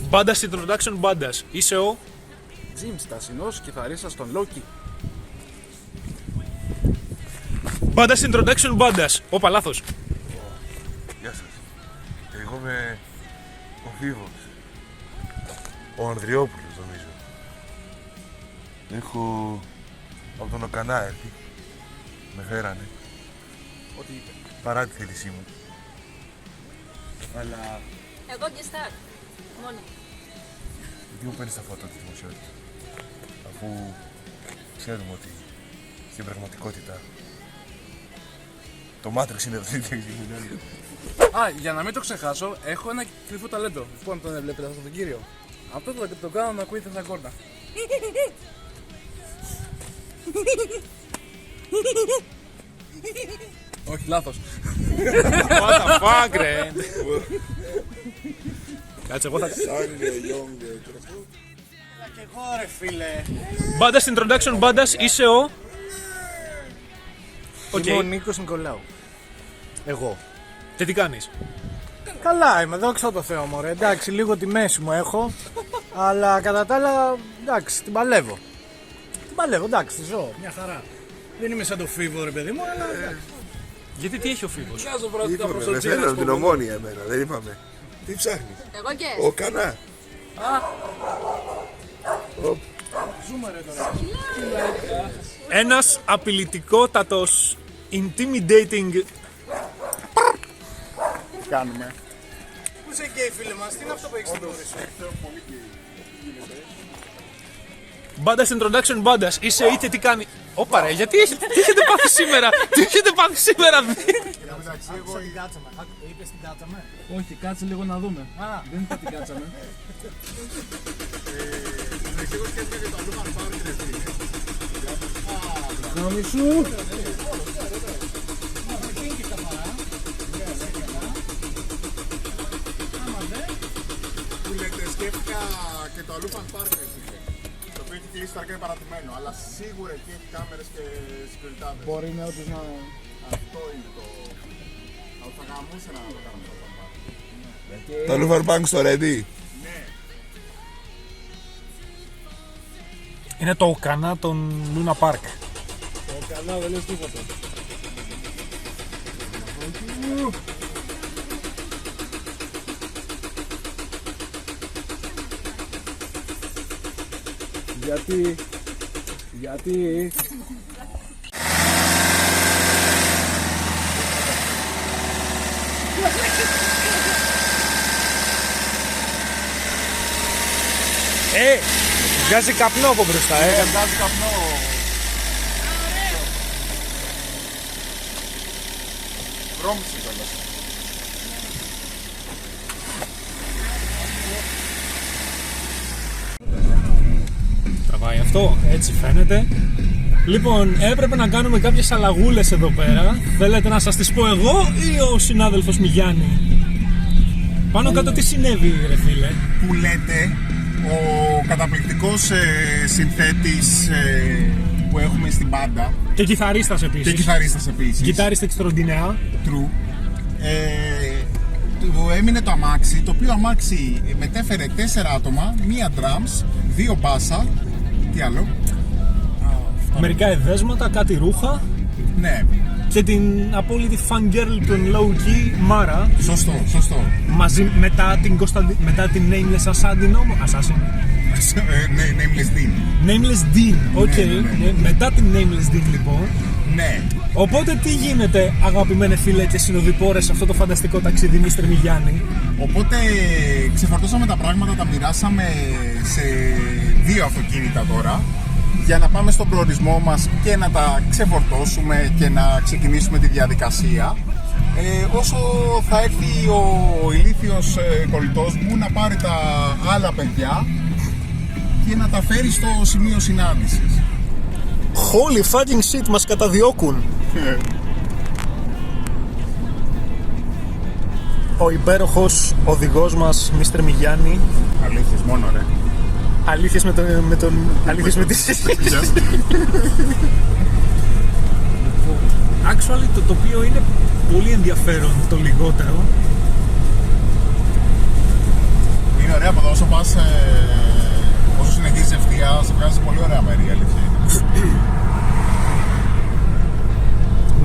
Μπάντας introduction μπάντας. Είσαι ο Jim Στασινός, κιθαρίστας στον Loki. Μπάντας introduction μπάντας. Όπα, λάθος. Γεια σας. Εγώ είμαι ο Φίβος. Ο Ανδριόπουλος νομίζω. Έχω από τον Οκανά έρθει. Με φέρανε. Ό,τι είπε. Παρά τη θέλησή μου. Αλλά Εγώ και Σταρ. Μόνο. γιατί μου παίρνεις τα φώτα τη δημοσιότητα. Αφού ξέρουμε ότι στην πραγματικότητα το Matrix είναι το ίδιο. Α, για να μην το ξεχάσω, έχω ένα κρυφό ταλέντο. Πού αν τον βλέπετε αυτόν τον κύριο. Αυτό θα το κάνω να ακούγεται σαν κόρνα. Όχι, λάθος. What the fuck, ρε. Κάτσε, εγώ θα... Και εγώ ρε φίλε. Μπάντας introduction μπάντας. Είσαι ο... Είμαι ο Νίκος Νικολάου. Εγώ. Και τι κάνεις? Καλά είμαι, δόξα τω Θεώ μωρέ. Εντάξει, λίγο τη μέση μου έχω. Αλλά κατά τα άλλα, εντάξει, την παλεύω. Την παλεύω, εντάξει, τη ζω. Μια χαρά. Δεν είμαι σαν το Φίβο ρε παιδί μου, αλλά... Γιατί τι έχει ο Φίβος? Βγάζω πραγματικά προς Με τον φέρνω Τζίμι. την Ομόνια εμένα, δεν είπαμε. Τι ψάχνεις? Εγώ και. Ο Κανά. Ένας απειλητικότατος intimidating Κάνουμε. Πού είσαι γκέι φίλε μας, τι είναι αυτό που έχεις στην κόρη σου? μπάντας introduction μπάντας. Είσαι είτε τι κάνει... Όπα ρε, γιατί τι έχετε πάθει σήμερα? Τι έχετε πάθει σήμερα? Άκουσα την κάτσαμε. Είπες την κάτσαμε. Όχι, κάτσε λίγο να δούμε. Δεν είπα την κάτσαμε. Γάμι σου. Που λέτε, σκέφτηκα και το Αλούφαν Πάρκ, το οποίο έχει κλείσει τώρα και είναι παρατημένο, αλλά σίγουρα εκεί έχει κάμερες και συγκριτάδες. Μπορεί να όντως να... Αυτό είναι το... Αλλά θα γαμούσε να το κάνουμε το Αλούφαν Πάρκ. Το Λούφαρ Μπάνκ στο Ρέντι. Είναι το Οκανά των Λούνα Πάρκ. Καλά, δεν λες τίποτα. Γιατί... Βγάζει καπνό από μπροστά, Βγάζει καπνό. Βρώμισε κιόλας. Τραβάει αυτό, έτσι φαίνεται. Λοιπόν, έπρεπε να κάνουμε κάποιες αλλαγούλες εδώ πέρα. Θέλετε να σας τις πω εγώ ή ο συνάδελφος Μιγιάννη? Πάνω κάτω τι συνέβη ρε φίλε? Που λέτε, ο καταπληκτικός συνθέτης που έχουμε στην μπάντα Και κιθαρίστας και επίσης. κιθαρίστας επίσης, Κιθάρista εξτροντινέα. True, του έμεινε το αμάξι, το οποίο αμάξι μετέφερε 4 άτομα, 1 drums, 2 μπάσα, τι άλλο, Μερικά εδέσματα, κάτι ρούχα. ναι, Και την απόλυτη fangirl των low key Μάρα. σωστό, Μαζί μετά την Nameless Assassin. ναι, Nameless Dean, Nameless Dean, οκ. ναι. Μετά την Nameless Dean λοιπόν. ναι. Οπότε τι γίνεται αγαπημένε φίλε και συνοδοιπόρες σε αυτό το φανταστικό ταξίδι Μίστερ Μιγιάννη? Οπότε ξεφορτώσαμε τα πράγματα, τα μοιράσαμε σε 2 αυτοκίνητα τώρα για να πάμε στον προορισμό μας και να τα ξεφορτώσουμε και να ξεκινήσουμε τη διαδικασία, όσο θα έρθει ο ηλίθιος κολλητός μου να πάρει τα άλλα παιδιά και να τα φέρει στο σημείο συνάντησης. Holy fucking shit, μας καταδιώκουν. ο υπέροχος οδηγός μας, Mr. Μιγιάννη. Αλήθειες μόνο, ρε. Αλήθειες αλήθειες με τις Actually το τοπίο είναι πολύ ενδιαφέρον, το λιγότερο. Είναι ωραία από εδώ, όσο πας, όσο συνεχίζεις ευθεία, σε βγάζει σε πολύ ωραία μέρη, η αλήθεια είναι.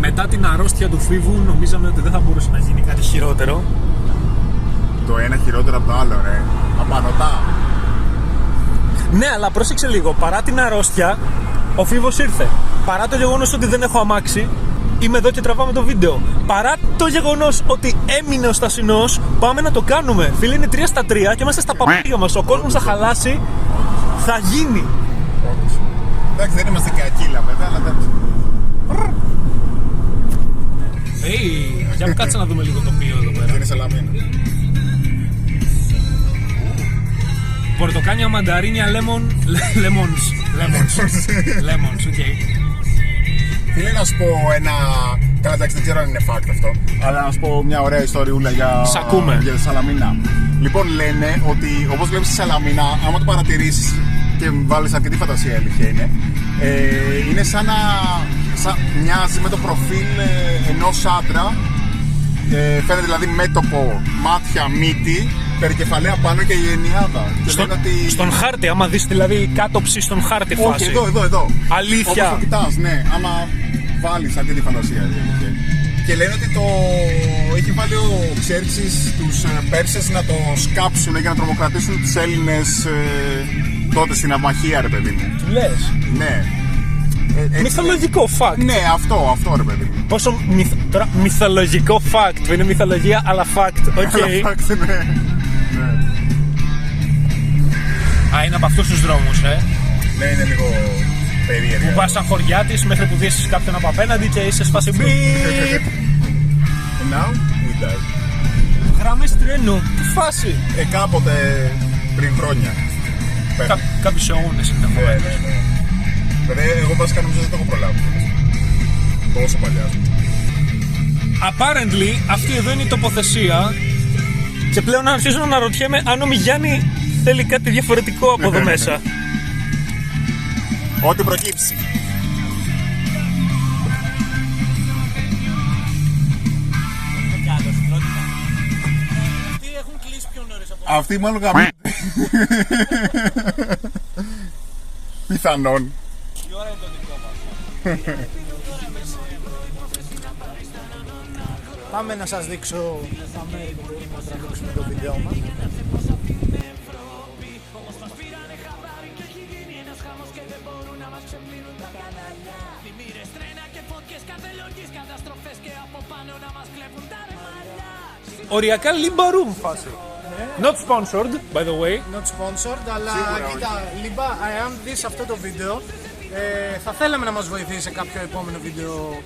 Μετά την αρρώστια του φίβου νομίζαμε ότι δεν θα μπορούσε να γίνει κάτι χειρότερο. Το ένα χειρότερο από το άλλο, ρε. Απανωτά. Ναι, αλλά πρόσεξε λίγο, παρά την αρρώστια, ο φίβος ήρθε. Παρά το γεγονός ότι δεν έχω αμάξι, είμαι εδώ και τραβάμε το βίντεο. Παρά το γεγονός ότι έμεινε ο στασινός, πάμε να το κάνουμε. Φίλοι, είναι 3 στα 3 και είμαστε στα παπάρια μας. Ο κόσμος θα χαλάσει, θα γίνει. Εντάξει, δεν είμαστε και ακύλα βέβαια, αλλά εντάξει. Για κάτσε να δούμε λίγο το τοπίο εδώ πέρα. Είναι σαλαμίνα. Πορτοκάνια, μανταρίνια, lemons, οκ. Φίλε, να σου πω ένα. Καλά, εντάξει, δεν ξέρω αν είναι fact αυτό. Αλλά να σου πω μια ωραία ιστοριούλα για τη Σαλαμίνα. Λοιπόν, λένε ότι όπως βλέπεις τη Σαλαμίνα, άμα το παρατηρήσεις και βάλεις αρκετή φαντασία, η αλήθεια είναι σαν να μοιάζει με το προφίλ ενός άντρα. Φαίνεται δηλαδή μέτωπο, μάτια, μύτη, περικεφαλαία πάνω και η ενιάδα. Στον χάρτη, άμα δεις δηλαδή κάτωψη στον χάρτη φάση. Όχι, εδώ. Αλήθεια. Όπως το κοιτάς, ναι, άμα βάλεις αρκετή φαντασία. Και λένε ότι έχει βάλει ο Ξέρξης τους Πέρσες να το σκάψουν για να τρομοκρατήσουν τους Έλληνες τότε στην αυμαχία, ρε παιδί μου. Τι λες? Ναι. Μυθολογικό fact. Ναι, αυτό ρε παιδί μου. Πόσο τώρα μυθολογικό fact, είναι μυθολογία αλλά fact, οκ. Αλλά fact, ναι. Α, είναι από αυτούς τους δρόμους, Ναι, είναι λίγο περίεργα. Που πας σαν χωριά της μέχρι που δεις κάποιον από απέναντι και είσαι σφάση μπιπ. Now we die. Γραμμές τρένου, τι φάση. Κάποτε πριν χρόνια. Κάποιους αιώνες ενδεχομένως. Εγώ βασικά νομίζω δεν το έχω προλάβει. Τόσο παλιά. Apparently αυτή εδώ είναι η τοποθεσία και πλέον αρχίζω να αναρωτιέμαι αν ο Μιγιάννη θέλει κάτι διαφορετικό από εδώ μέσα. Ό,τι προκύψει. Αυτοί έχουν κλείσει πιο νωρίς από Αυτοί μάλλον γαμμούνται. Πιθανόν. η ώρα είναι το δικό μας. Πάμε να σας δείξω τα μέρη που μπορούμε να τραβήξουμε το βίντεο μας. Οριακά Limba Room φάση. Not sponsored, by the way. Not sponsored, αλλά κοίτα, Limba, εάν δεις αυτό το βίντεο, θα θέλαμε να μας βοηθήσει σε κάποιο επόμενο βίντεο,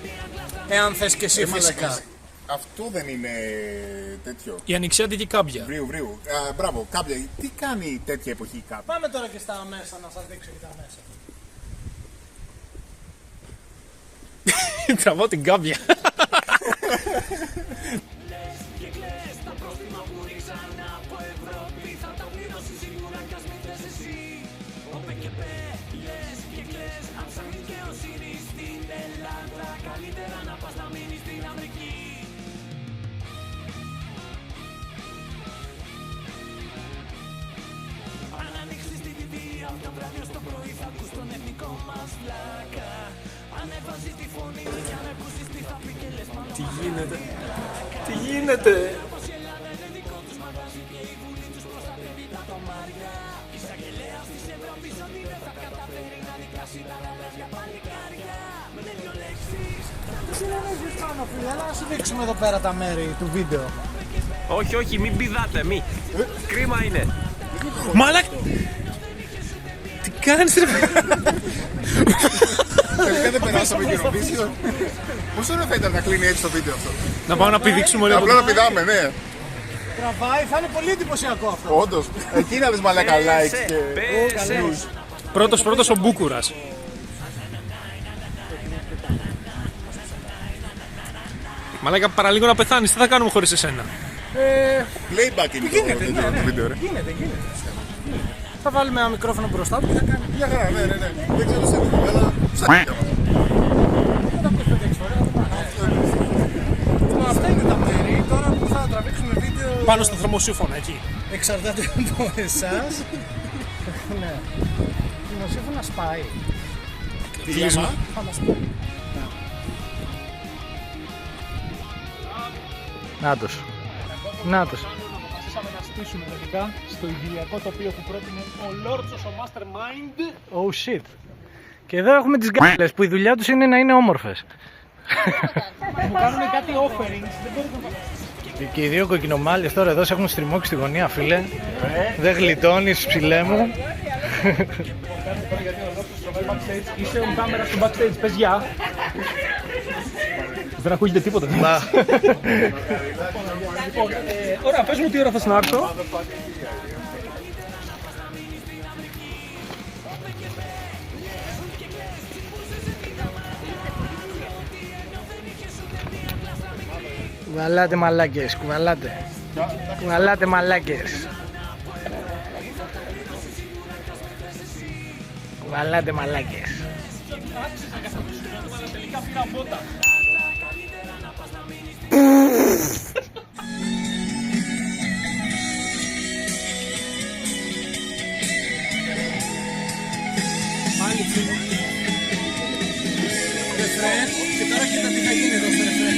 εάν θες και εσύ φυσικά. Αυτό δεν είναι τέτοιο. Η ανοιξιάτικη κάμπια. Βρύου. Μπράβο, κάμπια. Τι κάνει τέτοια εποχή κάμπια? Πάμε τώρα και στα μέσα να σας δείξω και τα μέσα. Τραβώ την κάμπια. Τι γίνεται? Τι γίνεται? Έλα να σου δείξουμε εδώ πέρα τα μέρη του βίντεο. Όχι, μην πηδάτε, μη. Κρίμα είναι. Μαλακ! Τι κάνεις ρε? Τελικά δεν περάσαμε Eurovision. Πόσο ωραίο θα ήταν να κλείνει έτσι το βίντεο αυτό? Να πάμε να πηδήξουμε λίγο. Απλά να πηδάμε, ναι. Τραβάει, θα είναι πολύ εντυπωσιακό αυτό. Όντως. Εκεί να δεις μαλάκα likes και Πέσε. Πρώτος ο Μπούκουρας. Μαλάκα, παραλίγο να πεθάνεις, τι θα κάνουμε χωρίς εσένα? Playback είναι Γίνεται, το βίντεο, ρε. Γίνεται. Θα βάλουμε ένα μικρόφωνο μπροστά του και θα κάνει. Μια χαρά, ναι. Δεν ξέρω σε τι, αλλά ψάχνει. Αυτά είναι τα μέρη. Τώρα που θα τραβήξουμε βίντεο. Πάνω στο θερμοσύφωνα εκεί. Εξαρτάται από εσάς. Ναι. Δημοσίευμα σπάει. Κλείσμα. Θα μας πει. Νάτος. Αποφασίσαμε να στήσουμε τελικά στο ιδηλιακό τοπίο που πρότεινε ο Λόρτσος, ο Mastermind. Oh shit. Και εδώ έχουμε τις γκάλες που η δουλειά τους είναι να είναι όμορφες. Μου κάνουν κάτι offerings, δεν μπορείτε να φανταστείτε. Και οι δύο κοκκινομάλες τώρα εδώ σε έχουν στριμώξει στη γωνία, φίλε. Δεν γλιτώνεις, ψηλέ μου. Είσαι on camera στο backstage, πες γεια. Δεν ακούγεται τίποτα. Ωραία, πες μου τι ώρα θα συνάρθω. Κουβαλάτε μαλάκες, κουβαλάτε. Κουβαλάτε μαλάκες. Κουβαλάτε μαλάκες. Τελικά πήρα μπότα. Ρεφρέν, και τώρα κοίτα τι θα γίνει εδώ στο ρεφρέν.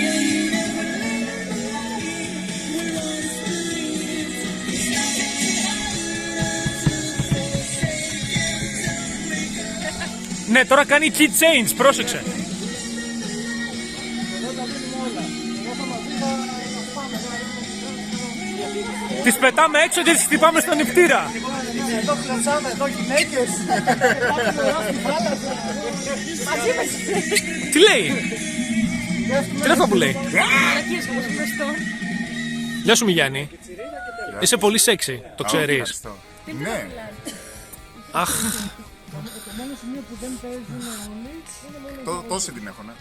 Ναι, τώρα κάνει key change, πρόσεξε. Τις πετάμε έξω και τις χτυπάμε στον νηπτήρα. Εδώ κλωτσάμε, εδώ γυναίκες. Τι λέει? Τι είναι αυτό που λέει? Γεια σου Μιγιάννη. Είσαι πολύ σεξι, το ξέρεις. Ναι. Αχ, Τόση την έχω, ναι.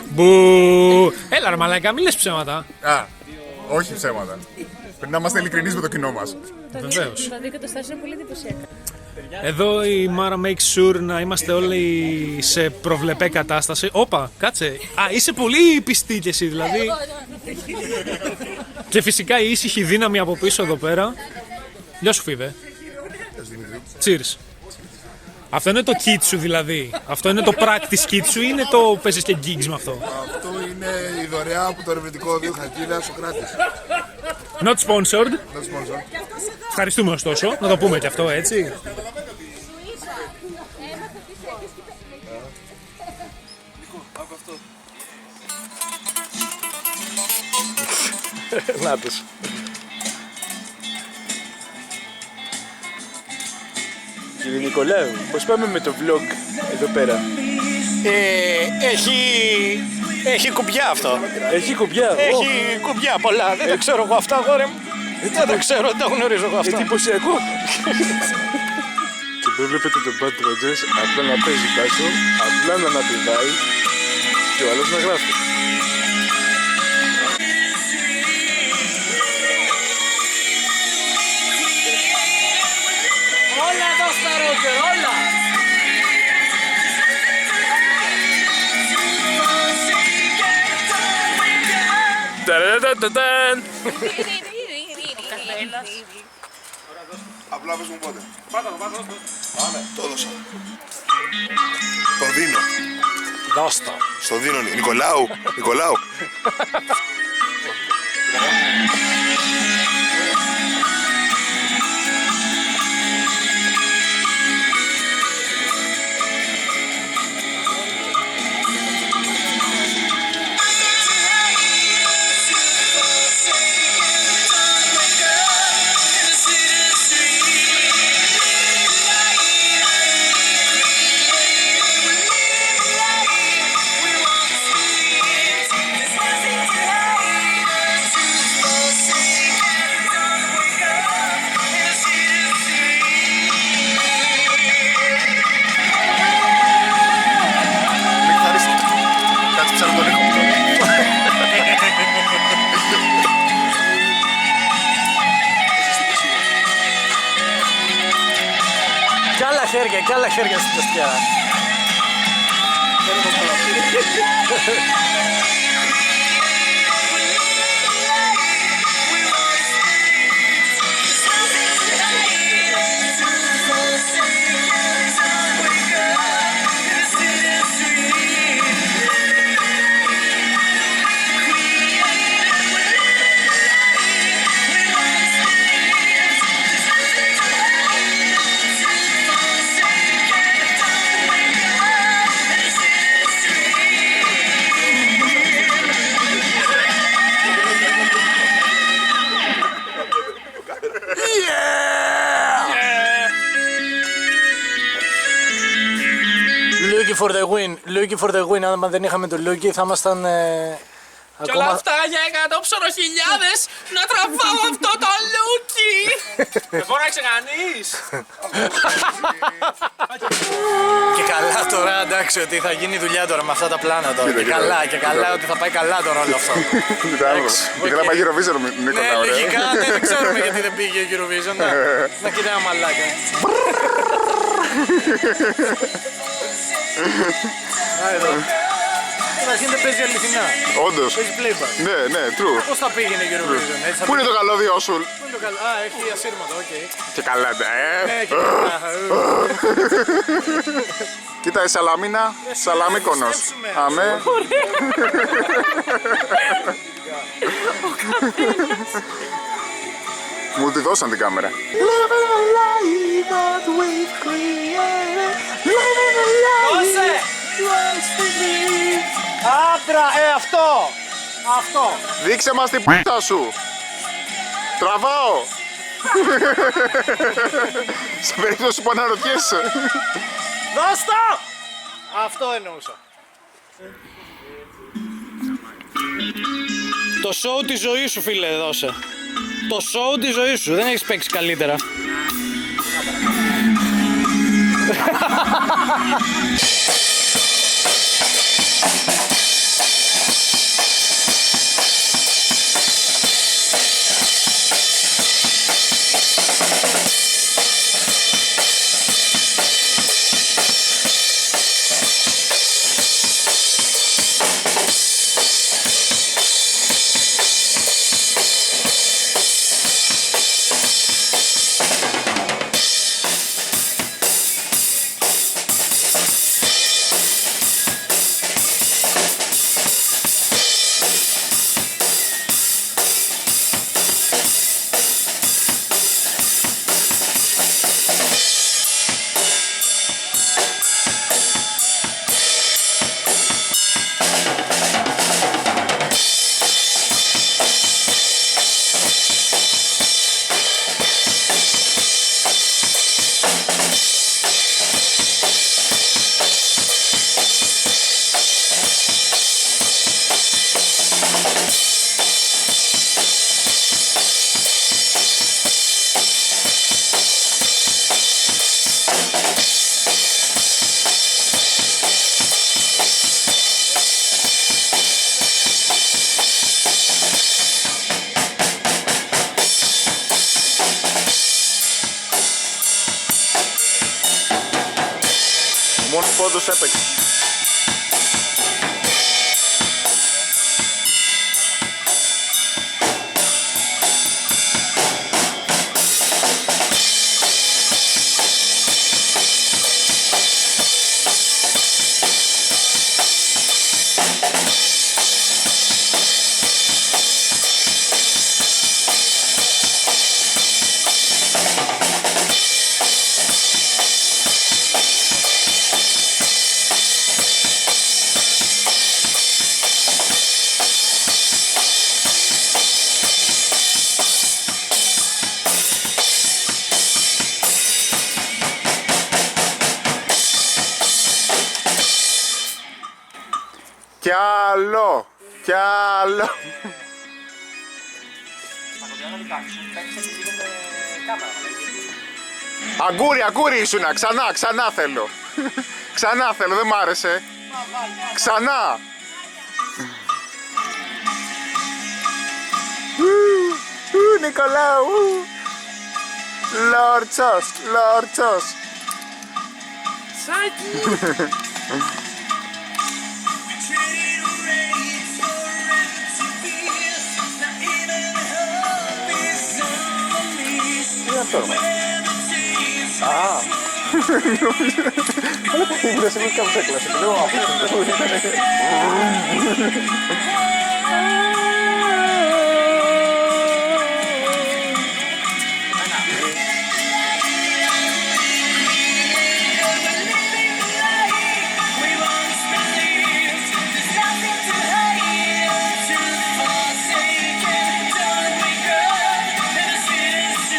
μπου. Έλα ρε μαλάκα, μην λες ψέματα. Α, όχι ψέματα. Πρέπει να είμαστε ειλικρινείς με το κοινό μας. Βεβαίως. Τα δύο καταστάσεις είναι πολύ εντυπωσιακά. Εδώ η Μάρα makes sure να είμαστε όλοι σε προβλεπέ κατάσταση. Όπα, κάτσε. Α, είσαι πολύ πιστή κι εσύ δηλαδή. Και φυσικά η ήσυχη δύναμη από πίσω εδώ πέρα. Γεια σου Φίβε. Cheers. Αυτό είναι το kit σου δηλαδή. Αυτό είναι το practice kit σου ή είναι το παίζεις και gigs με αυτό? Αυτό είναι η δωρεά από το ερευνητικό οδείο Χαλκίδα Σοκράτης. Not sponsored. Not sponsor. Ευχαριστούμε ωστόσο. Να το πούμε και αυτό έτσι. Νάτος. Κύριε Νικολάου, πώς πάμε με το vlog εδώ πέρα? Έχει κουμπιά αυτό. Έχει κουμπιά. Έχει κουμπιά πολλά. Δεν το ξέρω εγώ αυτά, αγόρι μου. Δεν το ξέρω, δεν τα γνωρίζω εγώ αυτά. Εντυπωσιακό. Και δεν βλέπετε τον Bad Rogers απλά να παίζει μπάσο, απλά να αναπηδάει και ο άλλος να γράφει. Όλα εδώ στα Ρότζερ, όλα. Απλά πες μου πότε. Πάμε. Το έδωσα. Το δίνω. Δώστα. Στο δίνω. Νικολάου. Νικολάου. χέρια και άλλα χέρια στην τεστιέρα. Λούκι for the win. Αν δεν είχαμε το Λούκι θα ήμασταν Κι όλα αυτά για 100 ψωροχιλιάδες να τραβάω αυτό το Λούκι. Με φώναξε κανείς. Και καλά τώρα, εντάξει, ότι θα γίνει δουλειά τώρα με αυτά τα πλάνα τώρα. Και καλά ότι θα πάει καλά το ρόλο αυτό. Και καλά πάει Eurovision, Νίκολα. Ναι, λογικά δεν ξέρουμε γιατί δεν πήγε Eurovision. Να κοιτάει ένα μαλάκα. Καταρχήν δεν παίζει αληθινά. Όντως. Παίζει playback. Ναι, true. Πώς θα πήγαινε Eurovision, έτσι. Πού είναι το καλώδιό σου? Πού είναι το καλό? Α, έχει ασύρματο, οκ. Και καλά, Ναι, και καλά. Κοίτα, η Σαλαμίνα, Σαλαμίκονος. Αμέ. Μου τη δώσαν την κάμερα. Δώσε! Άντρα, αυτό! Δείξε μας την π***α σου. Τραβάω. Σε περίπτωση που αναρωτιέσαι. Δώσ' το! Αυτό εννοούσα. Το show της ζωής σου, φίλε, δώσε. Το show της ζωής σου, δεν έχεις παίξει καλύτερα. Μόνος πόντος έπαιξε. Κι άλλο, κι άλλο. Αγκούρι, αγκούρι ήσουνα, ξανά θέλω. Ξανά θέλω, δεν μ' άρεσε. Ξανά. Νικολάου. Λόρτσος. Σάκη! Τι είναι αυτό? Α! Δεν σε κάπως έκλασε. Λέω αυτό.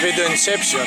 Video Inception.